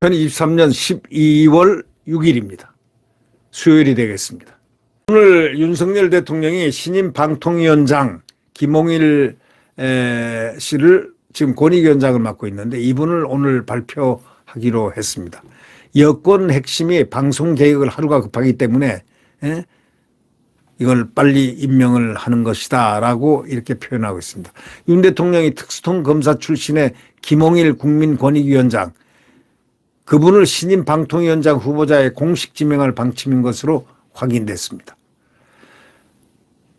(2023년 12월 6일입니다) 수요일이 되겠습니다. 오늘 윤석열 대통령이 신임 방통위원장 김홍일 씨를 지금 권익위원장을 맡고 있는데 이분을 오늘 발표하기로 했습니다. 여권 핵심이 방송 개혁을 하루가 급하기 때문에 이걸 빨리 임명을 하는 것이다 라고 이렇게 표현하고 있습니다. 윤 대통령이 특수통 검사 출신의 김홍일 국민권익위원장, 그분을 신임 방통위원장 후보자의 공식 지명할 방침인 것으로 확인됐습니다.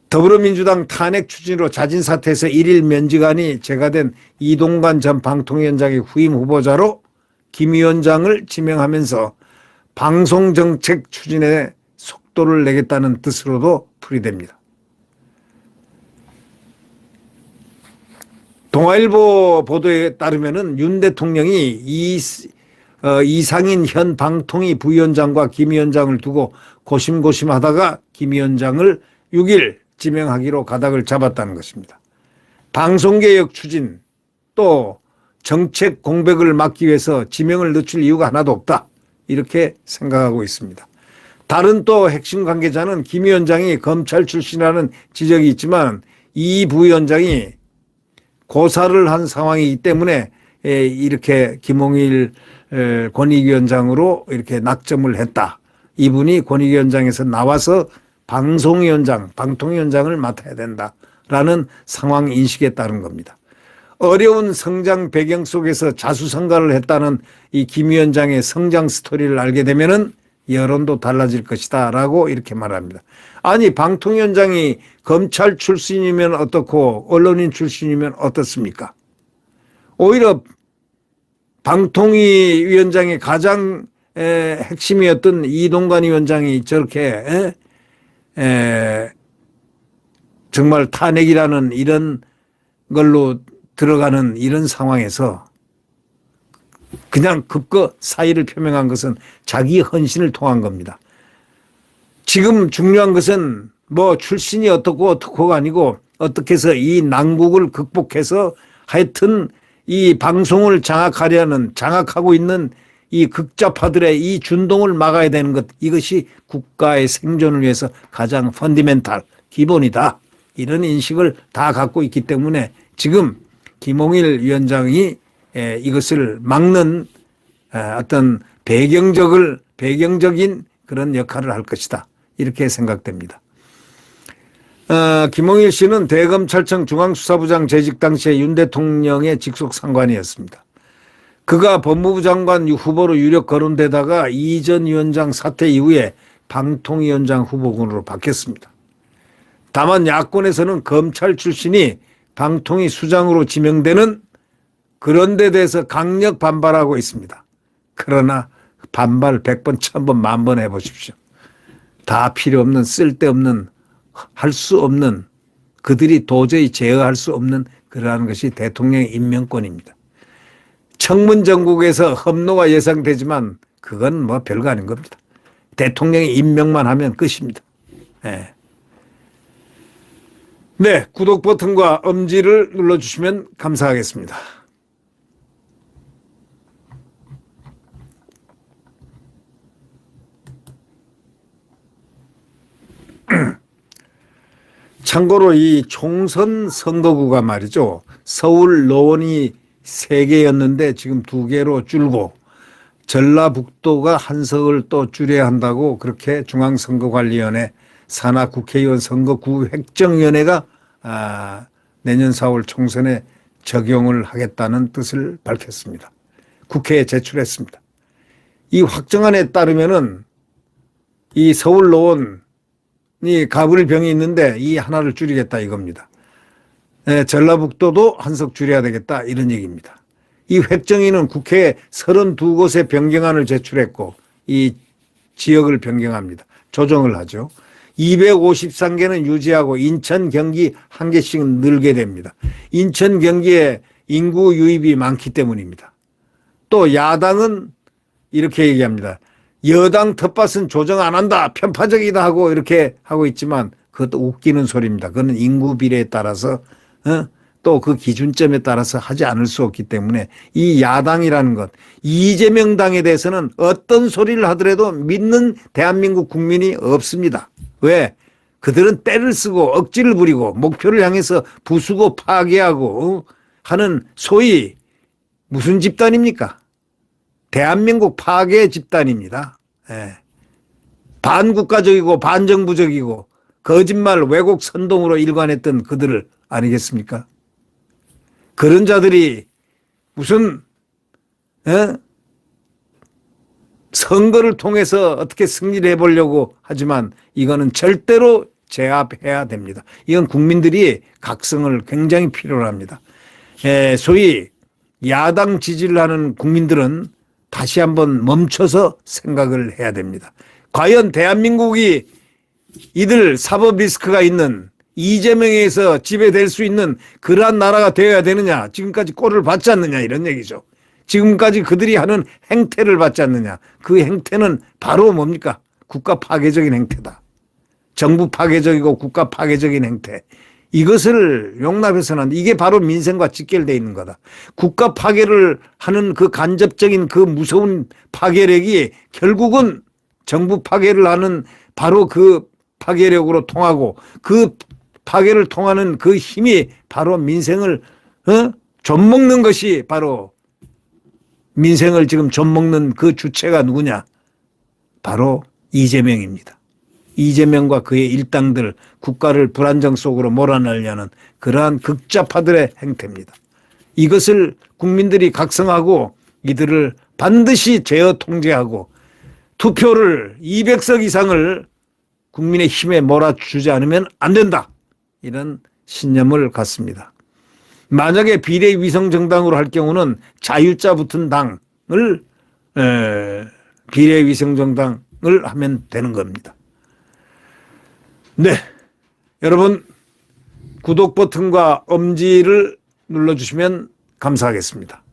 더불어민주당 탄핵 추진으로 자진 사퇴해서 1일 면직안이 제거된 이동관 전 방통위원장의 후임 후보자로 김 위원장을 지명하면서 방송정책 추진에 속도를 내겠다는 뜻으로도 풀이됩니다. 동아일보 보도에 따르면 윤 대통령이 이상인 현 방통위 부위원장과 김 위원장을 두고 고심고심하다가 김 위원장을 6일 지명하기로 가닥을 잡았다는 것입니다. 방송개혁 추진 또 정책 공백을 막기 위해서 지명을 늦출 이유가 하나도 없다, 이렇게 생각하고 있습니다. 다른 또 핵심 관계자는 김 위원장이 검찰 출신이라는 지적이 있지만 이 부위원장이 고사를 한 상황이기 때문에 이렇게 김홍일 권익위원장으로 이렇게 낙점을 했다. 이분이 권익위원장에서 나와서 방통위원장을 맡아야 된다라는 상황 인식에 따른 겁니다. 어려운 성장 배경 속에서 자수성가를 했다는 이 김 위원장의 성장 스토리를 알게 되면은 여론도 달라질 것이다 라고 이렇게 말합니다. 아니, 방통위원장이 검찰 출신이면 어떻고 언론인 출신이면 어떻습니까? 오히려 방통위원장의 가장 핵심이었던 이동관 위원장이 저렇게 정말 탄핵이라는 이런 걸로 들어가는 이런 상황에서 그냥 급거 사의를 표명한 것은 자기 헌신을 통한 겁니다. 지금 중요한 것은 뭐 출신이 어떻고가 아니고 어떻게 해서 이 난국을 극복해서 하여튼 이 방송을 장악하고 있는 이 극좌파들의 이 준동을 막아야 되는 것, 이것이 국가의 생존을 위해서 가장 펀디멘탈 기본이다, 이런 인식을 다 갖고 있기 때문에 지금 김홍일 위원장이 이것을 막는 어떤 배경적인 그런 역할을 할 것이다, 이렇게 생각됩니다. 김홍일 씨는 대검찰청 중앙수사부장 재직 당시에 윤 대통령의 직속 상관이었습니다. 그가 법무부 장관 후보로 유력 거론되다가 이 전 위원장 사퇴 이후에 방통위원장 후보군으로 바뀌었습니다. 다만 야권에서는 검찰 출신이 방통위 수장으로 지명되는 그런 데 대해서 강력 반발하고 있습니다. 그러나 반발 100번, 1000번, 10,000번 해보십시오. 다 필요 없는, 쓸데없는, 할 수 없는, 그들이 도저히 제어할 수 없는 그러한 것이 대통령의 임명권입니다. 청문 정국에서 험로가 예상되지만 그건 뭐 별거 아닌 겁니다. 대통령이 임명만 하면 끝입니다. 네, 구독 버튼과 엄지를 눌러주시면 감사하겠습니다. 참고로 이 총선 선거구가 말이죠, 서울 노원이 3개였는데 지금 2개로 줄고 전라북도가 1석을 또 줄여야 한다고 그렇게 중앙선거관리위원회 산하 국회의원 선거구 획정위원회가 내년 4월 총선에 적용을 하겠다는 뜻을 밝혔습니다. 국회에 제출했습니다. 이 확정안에 따르면은 이 서울 노원이 가불병이 있는데 이 하나를 줄이겠다 이겁니다. 전라북도도 1석 줄여야 되겠다 이런 얘기입니다. 이 획정위는 국회에 32곳의 변경안을 제출했고 이 지역을 변경합니다. 조정을 하죠. 253개는 유지하고 인천, 경기 1개씩 늘게 됩니다. 인천, 경기에 인구 유입이 많기 때문입니다. 또 야당은 이렇게 얘기합니다. 여당 텃밭은 조정 안 한다, 편파적이다 하고 이렇게 하고 있지만 그것도 웃기는 소리입니다. 그건 인구 비례에 따라서 또 그 기준점에 따라서 하지 않을 수 없기 때문에 이 야당이라는 것, 이재명 당에 대해서는 어떤 소리를 하더라도 믿는 대한민국 국민이 없습니다. 왜? 그들은 때를 쓰고 억지를 부리고 목표를 향해서 부수고 파괴하고 하는 소위 무슨 집단입니까? 대한민국 파괴 집단입니다. 예. 반국가적이고 반정부적이고 거짓말 왜곡 선동으로 일관했던 그들을 아니겠습니까? 그런 자들이 무슨 선거를 통해서 어떻게 승리를 해보려고 하지만 이거는 절대로 제압해야 됩니다. 이건 국민들이 각성을 굉장히 필요로 합니다. 소위 야당 지지를 하는 국민들은 다시 한번 멈춰서 생각을 해야 됩니다. 과연 대한민국이 이들 사법 리스크가 있는 이재명에 의해서 지배될 수 있는 그러한 나라가 되어야 되느냐, 지금까지 꼴을 받지 않느냐 이런 얘기죠. 지금까지 그들이 하는 행태를 받지 않느냐, 그 행태는 바로 뭡니까? 국가 파괴적인 행태다. 정부 파괴적이고 국가 파괴적인 행태. 이것을 용납해서는 이게 바로 민생과 직결되어 있는 거다. 국가 파괴를 하는 그 간접적인 그 무서운 파괴력이 결국은 정부 파괴를 하는 바로 그 파괴력으로 통하고 그 파괴를 통하는 그 힘이 바로 민생을 좀먹는 것이 바로 민생을 지금 좀먹는 그 주체가 누구냐? 바로 이재명입니다. 이재명과 그의 일당들 국가를 불안정 속으로 몰아넣으려는 그러한 극좌파들의 행태입니다. 이것을 국민들이 각성하고 이들을 반드시 제어 통제하고 투표를 200석 이상을 국민의 힘에 몰아주지 않으면 안 된다. 이런 신념을 갖습니다. 만약에 비례위성정당으로 할 경우는 자유자 붙은 당을 비례위성정당을 하면 되는 겁니다. 네, 여러분 구독 버튼과 엄지를 눌러주시면 감사하겠습니다.